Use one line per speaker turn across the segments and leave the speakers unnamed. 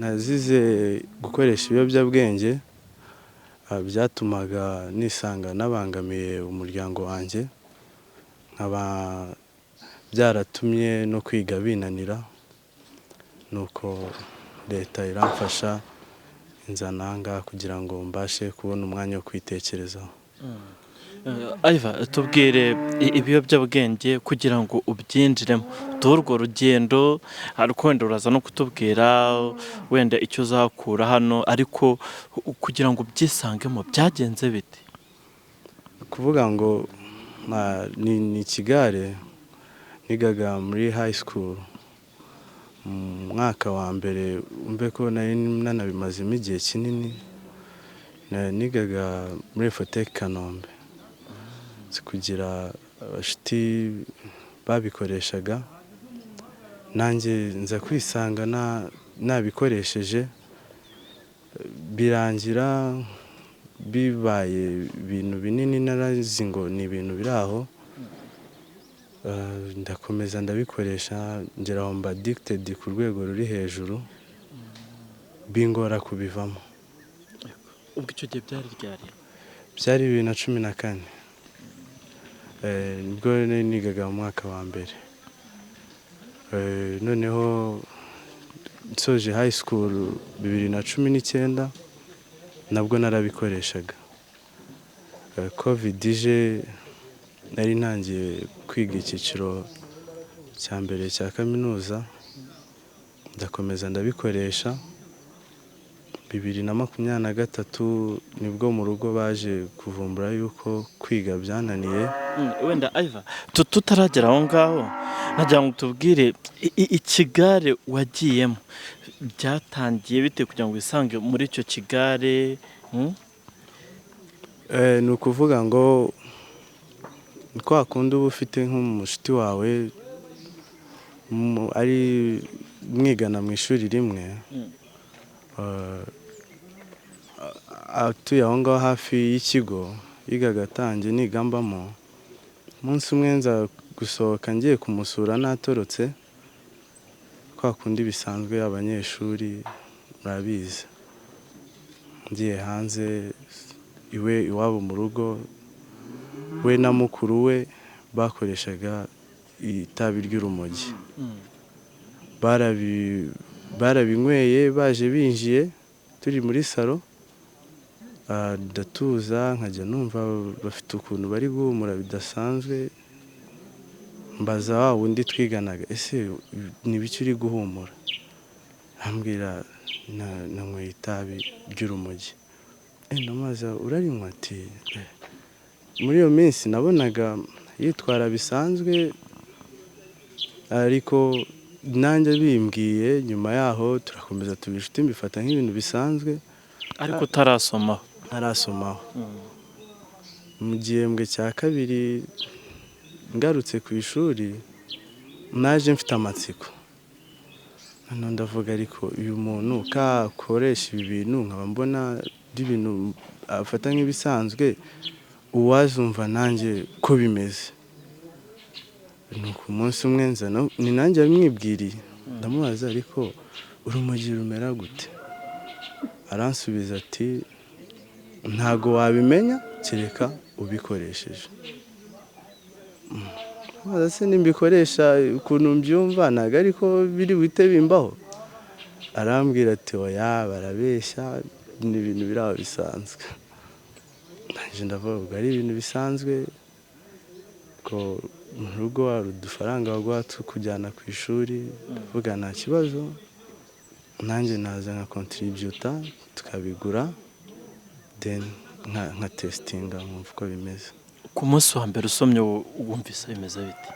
nazize gukoresha ibiyobyabwenge byatumaga nisanga nabangamiye umuryango wanjye, nkaba byaratumye no kwiga binanira, nuko leta iramfasha inzana ahangaha kugira ngo mbashe kubona umwanya wo kwitekerezaho.
Ivan, tubwire ibiyobyabwenge kugira ngo ubyinjiremo, duhe urwo rugendo, ariko wenda uraza no kutubwira wenda icyo uzakura hano, ariko kugira ngo ubyisangemo byagenze bite?
Kuvuga ngo ni ikigare nigaga muri high school mu mwaka wa mbere, umve ko nari nanabimazemo igihe kinini, nigaga muri Fotech Kanombe, kugira abashuti babikoreshaga, nanjye nza kwisanga nabikoresheje, birangira bibaye ibintu binini, narazi ngo ni ibintu biri aho, ndakomeza ndabikoresha ngera aho mba addicted ku rwego ruri hejuru, bingora kubivamo.
Ubwo icyo gihe byari ryari?
Byari 2014, nibwo nigaga mu mwaka wa mbere. Noneho nsoje high school 2019 nabwo narabikoreshaga. Covid ije, nari ntangiye kwiga icyiciro cya mbere cya kaminuza, ndakomeza ndabikoresha. 2023 nibwo mu rugo baje kuvumbura yuko kwiga byananiye.
Wenda Ivan, tutaragera aho ngaho, nagira ngo tubwire ikigare wagiyemo byatangiye bite kugira ngo wisange muri icyo kigare?
Ni ukuvuga ngo kwa kundi uba ufite nk'umushuti wawe ari mwigana mu ishuri rimwe, atuye aho ngaho hafi y'ikigo yigaga atangiye nigambamo. Umunsi umwe nza gusohoka ngiye kumusura natorotse, kwa kundi bisanzwe abanyeshuri murabizi, ngiye hanze iwabo mu rugo, we na mukuru we bakoreshaga itabi ry'urumogi, barabinyweye, baje binjiye turi muri salo, ndatuza nkajya numva bafite ukuntu bari guhumura bidasanzwe, mbaza wa wundi twiganaga, ese ni biki uri guhumura? Ambwira nanyweye itabi ry'urumogi. Ndamaza urarinywa? Ati muri iyo minsi nabonaga yitwara bisanzwe, ariko nanjye bimbwiye nyuma yaho turakomeza tuba inshuti, mbifata nk'ibintu bisanzwe.
Ariko utarasomaho?
Ntarasomaho. Mu gihembwe cya kabiri ngarutse ku ishuri, naje mfite amatsiko, noneho ndavuga ariko uyu muntu kakoresha ibi bintu nkaba mbona ari ibintu afata nk'ibisanzwe, uwazumva nanjye ko bimeze. Nuko umunsi umwe nza ni nanjye wabimwibwiriye, ndamubaza ariko urumogi rumera gute? Aransubiza ati ntago wabimenya kereka ubikoresheje. Se nimbikoresha ukuntu mbyumva ntago ariko biri buhite bimbaho? Arambwira ati oya, barabeshya, ni ibintu biri aho bisanzwe. Nanjye ndavuga ari ibintu bisanzwe ko mu rugo hari udufaranga baguha kujyana ku ishuri, ndavuga nta kibazo, nanjye naza nka contributa tukabigura, then nka testinga nkumva uko bimeze.
Ku munsi wa mbere usomye wumvise bimeze bite?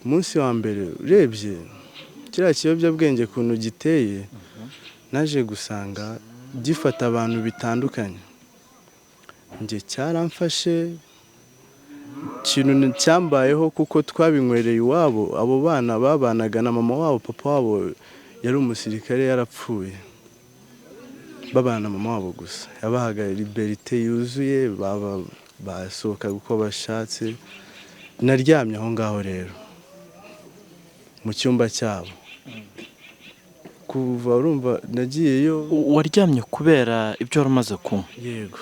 Umunsi wa mbere urebye kiriya kiyobyabwenge ukuntu giteye, naje gusanga gifata abantu bitandukanye. Njye cyaramfashe, ikintu cyambayeho kuko twabinywereye iwabo, abo bana babanaga na mama wabo, papa wabo yari umusirikare yarapfuye, babana na mama wabo gusa, yabahaga liberite yuzuye, basohoka uko bashatse. Naryamye aho ngaho rero mu cyumba cyabo, kuva urumva nagiyeyo.
waryamye kubera ibyo wari umaze kunywa?
Yego,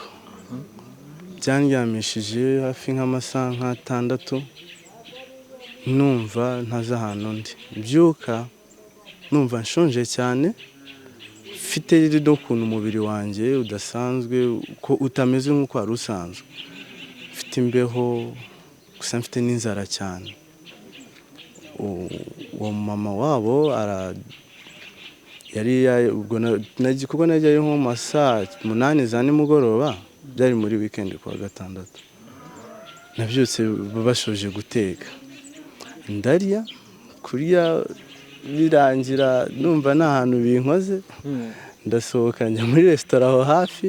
byandyamishije hafi nk'amasaha nk'atandatu, numva ntazi ahantu ndi, mbyuka numva nshonje cyane, mfite n'ukuntu umubiri wanjye udasanzwe, ko utameze nk'uko wari usanzwe, mfite imbeho gusa mfite n'inzara cyane. Uwo mama wabo kuko najyayo nko mu masaa 8 za nimugoroba, byari muri weekend kuwa gatandatu, nabyutse bashoje guteka, ndarya, kurya birangira numva nta hantu binkoze, ndasohoka njya muri resitora aho hafi,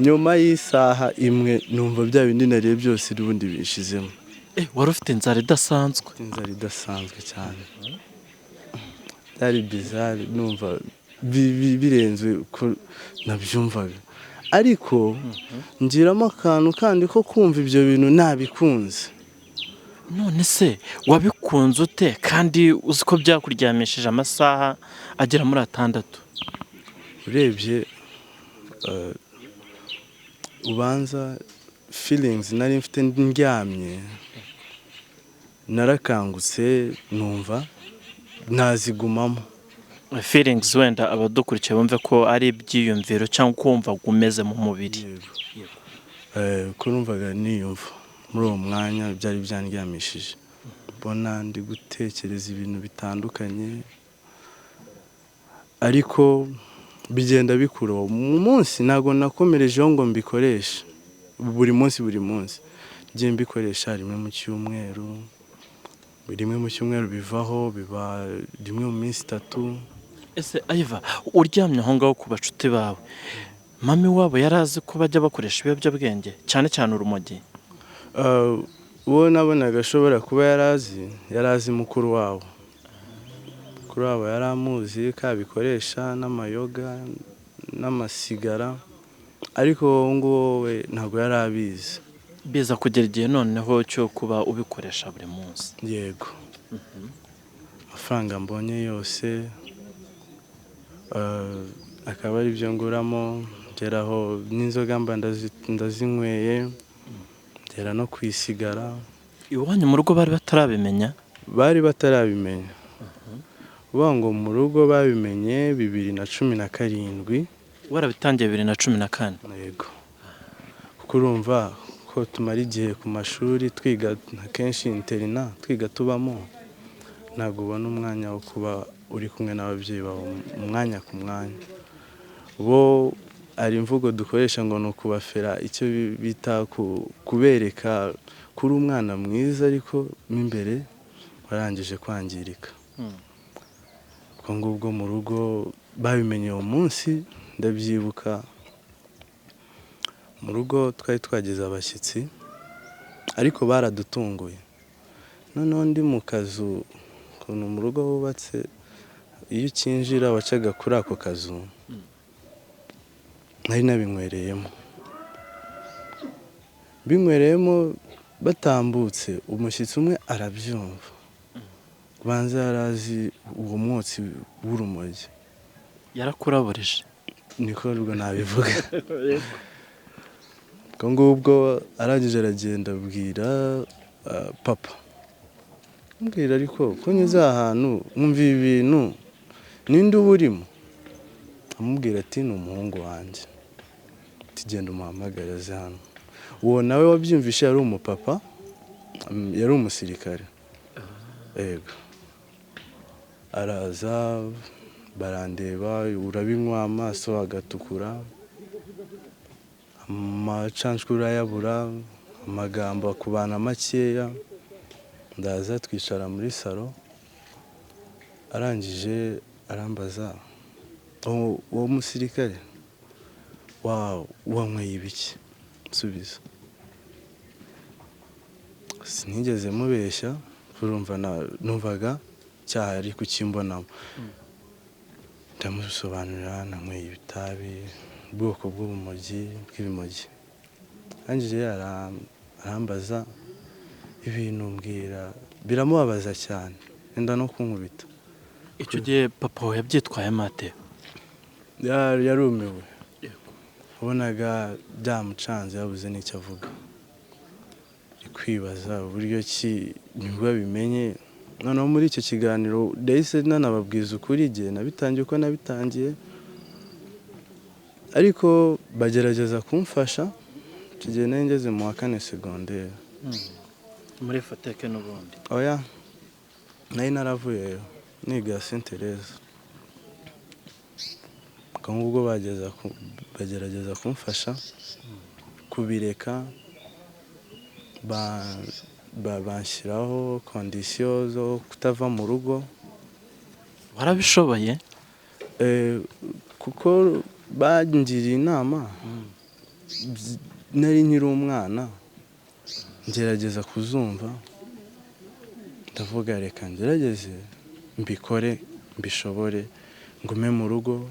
nyuma y'isaha imwe numva bya bindi nariye byose n'ubundi bishizemo.
wari ufite inzara idasanzwe?
Inzara idasanzwe cyane, byari bizarre, numva birenze ko nabyumvaga, ariko ngiramo akantu kandi ko kumva ibyo bintu nabikunze.
none se wabikunze ute kandi uzi ko byakuryamishije amasaha agera muri 6?
Urebye ubanza feelings nari mfite ndyamye, narakangutse numva nazigumamo.
feelings wenda abadukurikiye bumve ko ari ibyiyumviro cyangwa kumva umeze mu mubiri.
Ko numvaga niyumva muri uwo mwanya byari byandyamishije, mbona ndi gutekereza ibintu bitandukanye, ariko bigenda bikura. Mu munsi ntabwo nakomerejeho ngo mbikoreshe buri munsi ngiye mbikoresha rimwe mu cyumweru, bivaho biba rimwe mu minsi 3.
ese Iva, uryamye aho ngaho ku bacuti bawe, mami wabo yari azi ko bajya bakoresha ibiyobyabwenge cyane cyane urumogi?
uwo nabonaga ashobora kuba yari azi mukuru wabo yari amuzi ko abikoresha, n'amayoga n'amasigara, ariko wowe nguwo we ntabwo yari abizi.
biza kugera igihe noneho cyo kuba ubikoresha buri munsi?
Yego, amafaranga mbonye yose akaba ari byo nguramo, ngeraho n'inzoga mba ndazinyweye, ngera no kwisigara.
iwanyu mu rugo bari batarabimenya?
Bari batarabimenya, uvuga ngo mu rugo babimenye 2017.
warabitangiye 2014?
Yego, kuko urumva ko tumara igihe ku mashuri twiga, akenshi interina twiga tubamo, ntabwo ubona umwanya wo kuba uri kumwe n'ababyeyi bawe umwanya ku mwanya. Bo ari imvugo dukoresha ngo ni ukubafera, icyo bita kubereka kuri umwana mwiza, ariko mo imbere warangije kwangirika. ubwo ngubwo mu rugo babimenye uwo munsi, ndabyibuka. Mu rugo twari twagize abashyitsi, ariko baradutunguye. Noneho ndi mu kazu, ukuntu mu rugo hubatse, iyo ukinjira wacaga kuri ako kazu, nari binywereyemo, batambutse umushyitsi umwe arabyumva, banza yarazi uwo mwotsi w'urumogi.
yarakuraburije?
Niko rwo nabivuga. ubwo ngubwo arangije aragenda abwira papa, mbwira ariko ko nyuze ahantu mwumva ibintu, ninde uba urimo? Amubwira ati ni umuhungu wanjye, tugenda umuhamagara aze hano. Uwo nawe wabyumvishe yari umupapa, yari umusirikare. Yego, araza barandeba, urabinywa amaso agatukura, amacanshwe urayabura, amagambo akubana makeya. Ndaza twicara muri salo, arangije arambaza, uwo musirikare wanyweye ibiki? Nsubiza, sinigeze mubeshya, numvaga cyaha ari kukimbonamo. Ndamusobanurira, nanyweye ibitabi, ubwoko bw'ibimogi. Arangije arambaza ibintu mbwira, biramubabaza cyane, enda no kunkubita.
icyo gihe papa we yabyitwayemo ate?
yarumiwe, wabonaga byamucanze yabuze n'icyo avuga, ari kwibaza uburyo ki nibwo abimenye. Noneho muri icyo kiganiro ndahise nanababwiza ukuri igihe nabitangiye uko nabitangiye, ariko bagerageza kumfasha. Icyo gihe nari ngeze mu wa 4 segonderi.
Muri Fateke n'ubundi?
Oya, nari naravuyeyo niga Saint Thérèse. Ubwo bagerageza kumfasha kubireka, banshyiraho kondisiyo zo kutava mu rugo.
Warabishoboye?
Kuko bangiriye inama, nari nkiri umwana, ngerageza kuzumva, ndavuga reka ngerageze mbikore mbishobore, ngume mu rugo,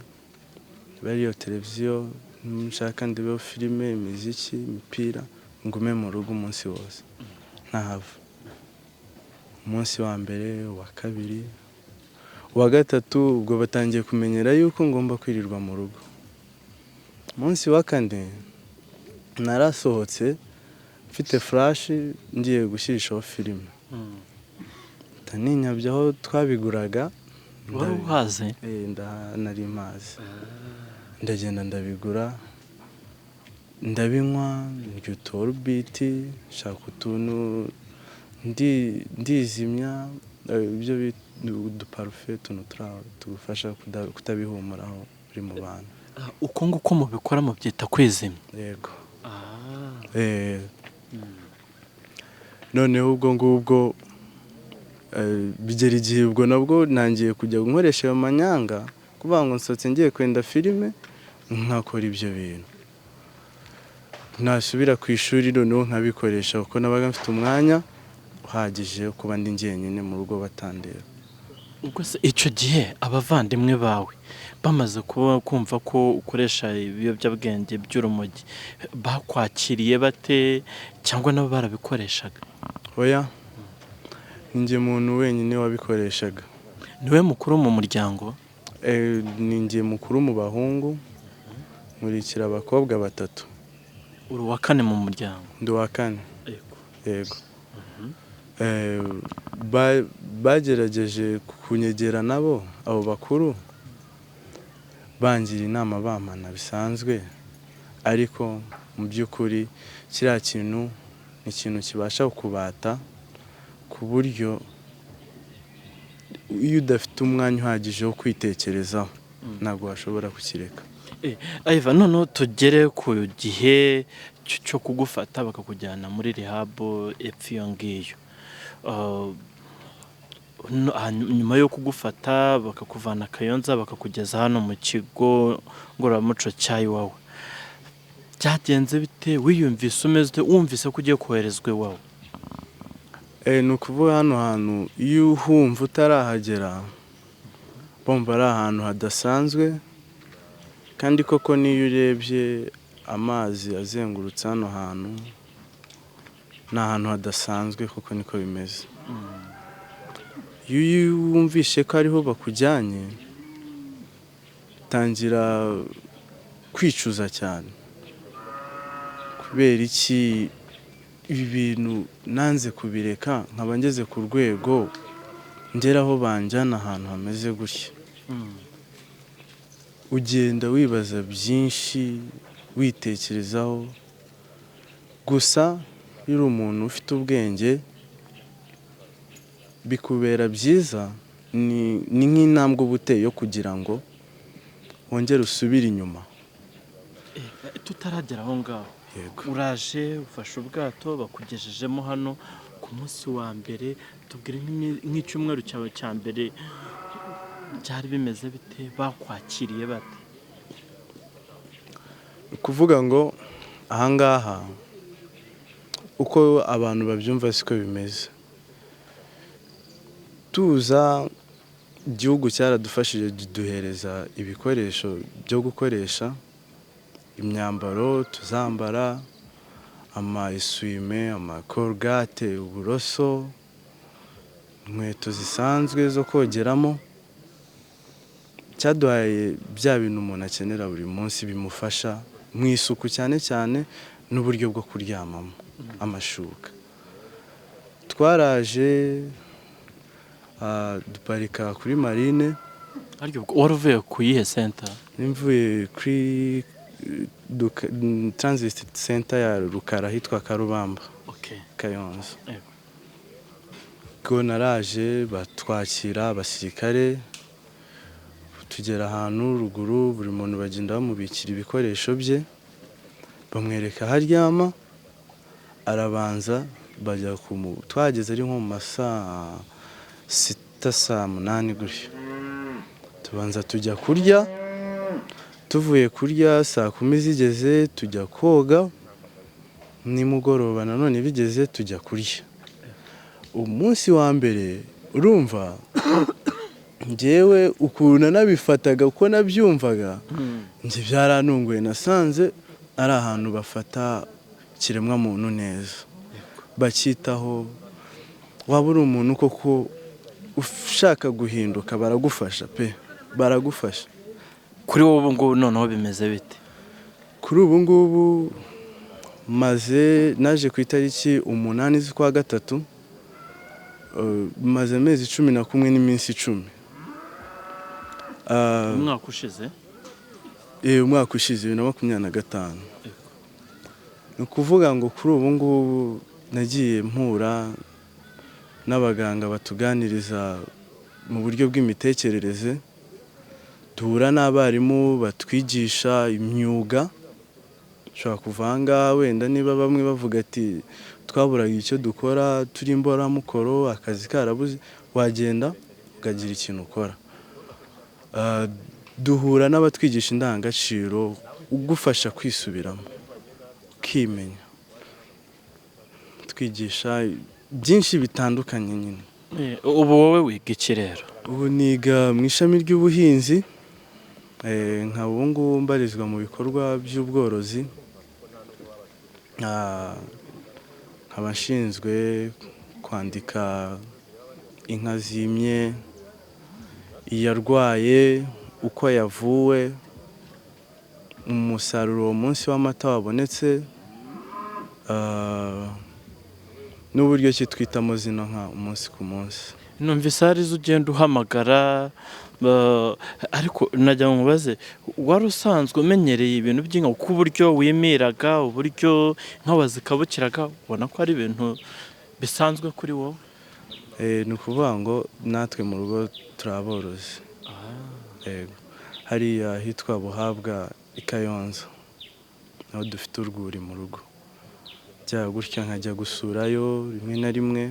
bariyo televiziyo, nshaka ndebeho filime, imiziki, imipira, ngume mu rugo umunsi wose ntahava. Umunsi wa mbere, uwa kabiri, uwa gatatu, ubwo batangiye kumenyera yuko ngomba kwirirwa mu rugo. Umunsi wa kane narasohotse mfite flash ngiye gushyirishaho filime, ntaninyabye aho twabiguraga.
Wari uhaze?
Nari mazi, ndagenda ndabigura, ndabinywa, ndya utuorubiti, nshaka utuntu ndizimya, ibyo uduparufe, utuntu tugufasha kutabihumuraho uri mu bantu.
Uko nguko mubikora mubyita kwizimya?
Yego. Noneho ubwo ngubwo bigera igihe ubwo nabwo nangiye kujya nkoresha ayo manyanga, kuvuga ngo nsohotse ngiye kwenda filime nkakora ibyo bintu. Nasubira ku ishuri noneho nkabikoresha kuko nabaga mfite umwanya uhagije kuba ndi njyenyine mu rugo batandeba.
Ubwo se icyo gihe abavandimwe bawe bamaze kumva ko ukoresha ibiyobyabwenge by'urumogi, bakwakiriye bate cyangwa nabo barabikoreshaga?
Oya, njye muntu wenyine wabikoreshaga.
Niwe mukuru mu muryango?
Ni njye mukuru mu bahungu, nkurikira abakobwa 3.
Uri uwa 4 mu muryango?
Ndi uwa 4. Yego. Bagerageje kunyegera nabo abo bakuru, bangira inama bampana bisanzwe, ariko mu by'ukuri kiriya kintu ni ikintu kibasha kubata, ku buryo iyo udafite umwanya uhagije wo kwitekerezaho ntabwo washobora kukireka.
Ivan, noneho tugere ku gihe cyo kugufata bakakujyana muri rehab epfo iyo ngiyo. Nyuma yo kugufata bakakuvana Kayonza bakakugeza hano mu kigo ngororamuco cya Iwawa, byagenze bite? Wiyumvise umeze wumvise ko ugiye koherezwa Iwawa?
Ni ukuvuga hano hantu iyo uhumva utarahagera bomba ari ahantu hadasanzwe, kandi koko niyo urebye amazi azengurutse hano hantu ni ahantu hadasanzwe, kuko niko bimeze. Iyo wumvishe ko ariho bakujyanye tangira kwicuza cyane, kubera iki ibi bintu nanze kubireka nkaba ngeze ku rwego ngeraho banjyana ahantu hameze gutya. Ugenda wibaza byinshi, witekerezaho. Gusa iyo uri umuntu ufite ubwenge bikubera byiza, ni nk'intambwe uba uteye yo kugira ngo wongere usubire inyuma.
Tutaragera aho ngaho, uraje ufashe ubwato bakugejejemo hano ku munsi wa mbere, tubwire nk'icyumweru cyawe cya mbere byari bimeze bite? Bakwakiriye bate?
Kuvuga ngo ahangaha uko abantu babyumva siko bimeze. Tuza igihugu cyaradufashije duhereza ibikoresho byo gukoresha, imyambaro tuzambara, ama-essuie-mains, ama-colgate, uburoso, inkweto zisanzwe zo kogeramo. cyaduhaye bya bintu umuntu akenera buri munsi bimufasha mu isuku cyane cyane n'uburyo bwo kuryamamo amashuka. Twaraje duparika kuri marine.
wari uvuye ku yihe center?
Nimvuye kuri transit center ya Rukara hitwa Karubamba. Kayonza. Ko naraje batwakira abasirikare tugera ahantu ruguru, buri muntu bagenda bamubikira ibikoresho bye, bamwereka aho aryama, arabanza bajya twageze ari nko mu masaa 6 saa 8 gutyo. Tubanza tujya kurya, tuvuye kurya saa 10 zigeze tujya koga, nimugoroba nanone bigeze tujya kurya. Umunsi wa mbere urumva njyewe ukuntu nabifataga uko nabyumvaga njye byarantunguye, nasanze ari ahantu bafata kiremwa muntu neza, bakitaho. Waba uri umuntu koko ushaka guhinduka baragufasha pe, baragufasha.
Kuri wowe ubu ngubu noneho bimeze bite?
Kuri ubu ngubu naje ku itariki 8 z'ukwa gatatu, maze amezi 11 n'iminsi 10.
Umwaka ushize?
Umwaka ushize 2025. Ni ukuvuga ngo kuri ubu ngubu nagiye mpura n'abaganga batuganiriza mu buryo bw'imitekerereze, duhura n'abarimu batwigisha imyuga. Ushobora kuvanga wenda niba bamwe bavuga ati twaburaga icyo dukora, turi imboramukoro, akazi karabuze, wagenda ukagira ikintu ukora. Duhura n'abatwigisha indangagaciro, ugufasha kwisubiramo, ukimenya. Twigisha byinshi bitandukanye nyine.
Ubu wowe wiga iki rero?
Ubu niga mu ishami ry'ubuhinzi, nkaba ubu ngubu mbarizwa mu bikorwa by'ubworozi. Nkaba nshinzwe kwandika inka zimye, iyarwaye, uko yavuwe, umusaruro uwo munsi w'amata wabonetse, n'uburyo ki twitamo zino nka umunsi ku munsi.
Numvise hari izo ugenda uhamagara, ariko najya mubaze, wari usanzwe umenyereye ibintu by'inka ku buryo wimiraga, uburyo inka wazikabukiraga, ubona ko ari ibintu bisanzwe kuri wowe?
Ni ukuvuga ngo natwe mu rugo turaborozi. Hariya hitwa Buhabwa i Kayonza, naho dufite urwuri mu rugo. Bya gutya nkajya gusurayo rimwe na rimwe.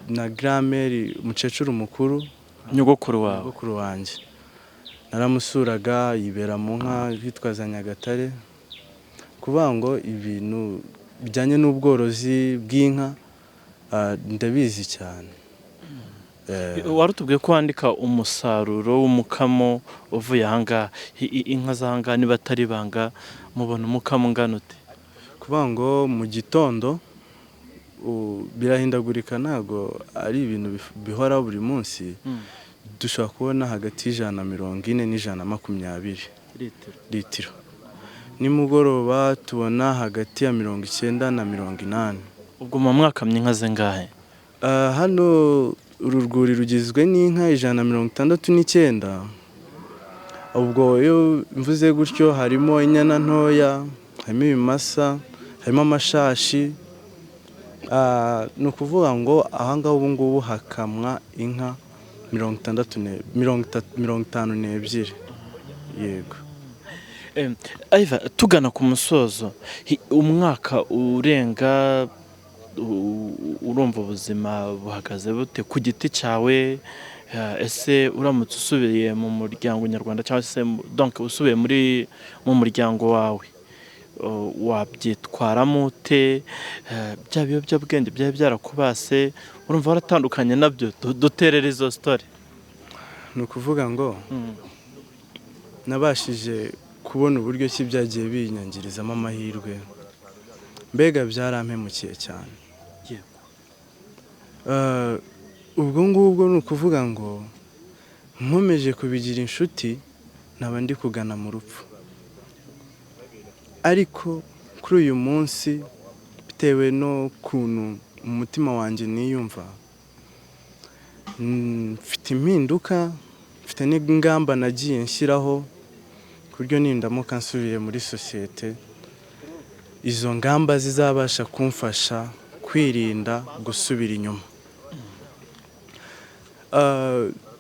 Na Grameri, umukecuru mukuru,
nyogokuru wawe?
Nyogokuru wanjye naramusuraga, yibera mu nka hitwa za Nyagatare. Kuvuga ngo ibintu bijyanye n'ubworozi bw'inka ndabizi cyane.
Wari utubwiye ko wandika umusaruro w'umukamo uvuye ahangaha, inka z'ahangaha niba atari banga mubona umukamo ungana ute?
Kuvuga ngo mu gitondo birahindagurika, ntabwo ari ibintu bihora buri munsi. Dushobora kubona hagati y'140 n'120 litiro. Nimugoroba tubona hagati ya 90 na 80.
Ubwo mu mwaka inka zingahe?
Hano uru rwuri rugizwe n'inka 169. Ubwo iyo mvuze gutyo harimo inyana ntoya, harimo ibimasa, harimo amashashi. Ni ukuvuga ngo ahangaha ubu ngubu hakamwa inka 52. Yego.
Aiva, tugana ku musozo, umwaka urenga, urumva ubuzima buhagaze bute ku giti cyawe? Ese uramutse usubiye mu muryango nyarwanda cyangwa se donc usubiye mu muryango wawe, wabyitwaramo ute? Bya biyobyabwenge byari byarakubase, urumva waratandukanye nabyo? Duterere izo story.
Ni ukuvuga ngo nabashije kubona uburyo ki byagiye binyangirizamo amahirwe, mbega byarampemukiye cyane. ubwo ngubwo ni ukuvuga ngo nkomeje kubigira inshuti naba ndi kugana mu rupfu, ariko kuri uyu munsi bitewe n'ukuntu mu mutima wanjye niyumva, mfite impinduka, mfite n'ingamba nagiye nshyiraho ku buryo nindamuka nsubiye muri sosiyete, izo ngamba zizabasha kumfasha kwirinda gusubira inyuma.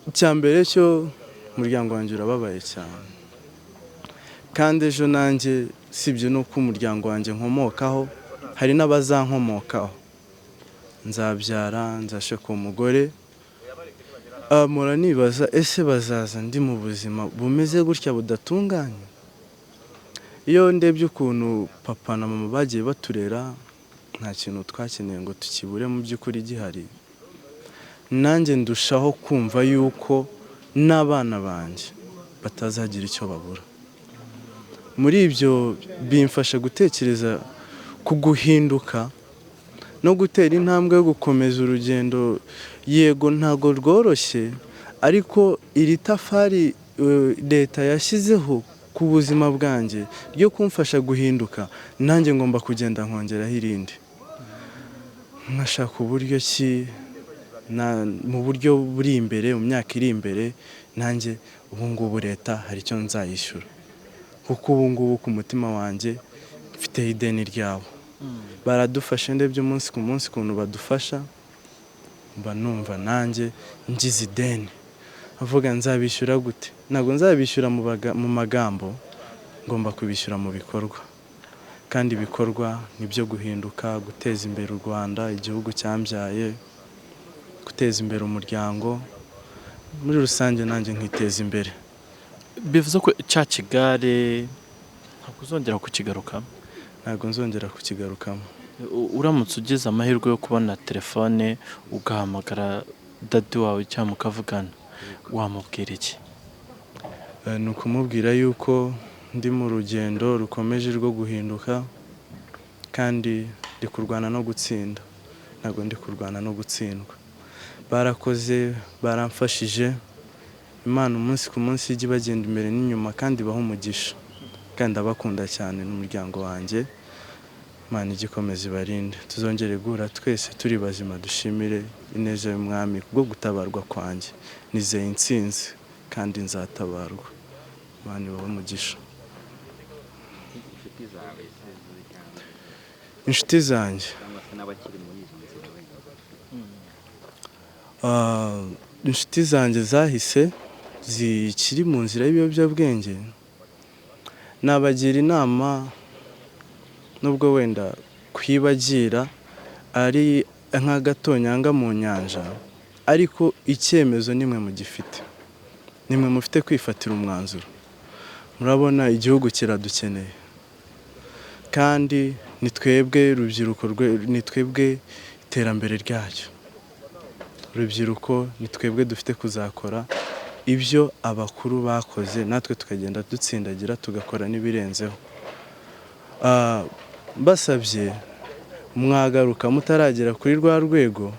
Icya mbere cyo umuryango wanjye urababaye cyane, kandi ejo nanjye sibye nuko umuryango wanjye nkomokaho, hari n'abazankomokaho, nzabyara, nzashaka umugore, mpora nibaza ese bazaza ndi mu buzima bumeze gutya budatunganye? Iyo ndebye ukuntu papa na mama bagiye baturera, nta kintu twakeneye ngo tukibure mu by'ukuri gihari, nanjye ndushaho kumva yuko n'abana banjye batazagira icyo babura. Muri ibyo bimfasha gutekereza ku guhinduka no gutera intambwe yo gukomeza urugendo. Yego ntago rworoshye, ariko iri tafari leta yashyizeho ku buzima bwanjye ryo kumfasha guhinduka, nanjye ngomba kugenda nkongeraho irindi, nkashaka uburyo ki mu buryo buri imbere, mu myaka iri imbere, nanjye ubu ngubu leta hari icyo nzayishyura, kuko ubu ngubu ku mutima wanjye mfiteho ideni ryabo. Baradufashe, ndebye umunsi ku munsi ukuntu badufasha, mba numva nanjye ngize ideni, avuga nzabishyura gute? Ntabwo nzabishyura mu magambo, ngomba kubishyura mu bikorwa, kandi ibikorwa ni byo guhinduka, guteza imbere u Rwanda, igihugu cyambyaye, guteza imbere umuryango muri rusange, nanjye nkiteza imbere.
Bivuze ko cya kigare ntabwo uzongera kukigarukamo?
Ntabwo nzongera kukigarukamo.
Uramutse ugize amahirwe yo kubona telefone ugahamagara dadi wawe cyangwa mukavugana, wamubwira iki?
Ni ukumubwira yuko ndi mu rugendo rukomeje rwo guhinduka, kandi ndi kurwana no gutsinda, ntabwo ndi kurwana no gutsindwa. Barakoze, baramfashije, Imana umunsi ku munsi ijya bagenda imbere n'inyuma kandi ibaha umugisha, kandi abakunda cyane n'umuryango wanjye. Imana ijya ikomeza ibarinde, tuzongere guhura twese turi bazima, dushimire ineza y'umwami kubwo gutabarwa kwanjye. Nizeye intsinzi kandi nzatabarwa. Imana ibahe umugisha. Inshuti zanjye, inshuti zanjye zahise zikiri mu nzira y'ibiyobyabwenge, nabagira inama, nubwo wenda kwibagira ari nk'agatonyanga mu nyanja, ariko icyemezo nimwe mugifite, nimwe mufite kwifatira umwanzuro. Murabona igihugu kiradukeneye, kandi ni twebwe urubyiruko, ni twebwe iterambere ryacyo. Urubyiruko ni twebwe dufite kuzakora ibyo abakuru bakoze, natwe tukagenda dutsindagira, tugakora n'ibirenzeho. Basabye mwagaruka mutaragera kuri rwa rwego,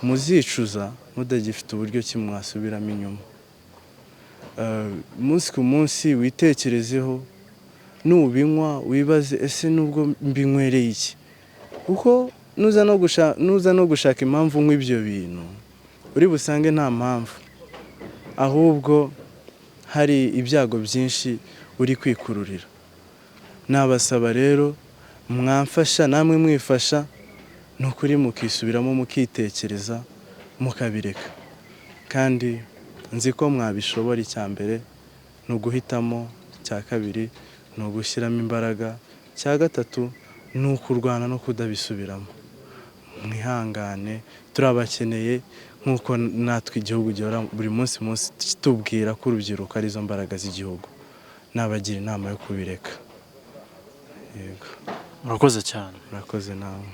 muzicuza mudagifite uburyo ki mwasubiramo inyuma. Umunsi ku munsi witekerezeho, nubinywa wibaze ese nubwo mbinywereye iki? Kuko nuza no gushaka impamvu unywa ibyo bintu, uri busange nta mpamvu, ahubwo hari ibyago byinshi uri kwikururira. Nabasaba rero mwamfasha, namwe mwifasha, ni ukuri mukisubiramo, mukitekereza, mukabireka, kandi nzi ko mwabishobora. Icya mbere ni uguhitamo, icya kabiri ni ugushyiramo imbaraga, icya gatatu ni ukurwana no kudabisubiramo. Mwihangane, turabakeneye, nk'uko natwe igihugu gihora buri munsi kitubwira ko urubyiruko arizo mbaraga z'igihugu. Nabagira inama yo kubireka. Yego,
murakoze cyane.
murakoze nawe.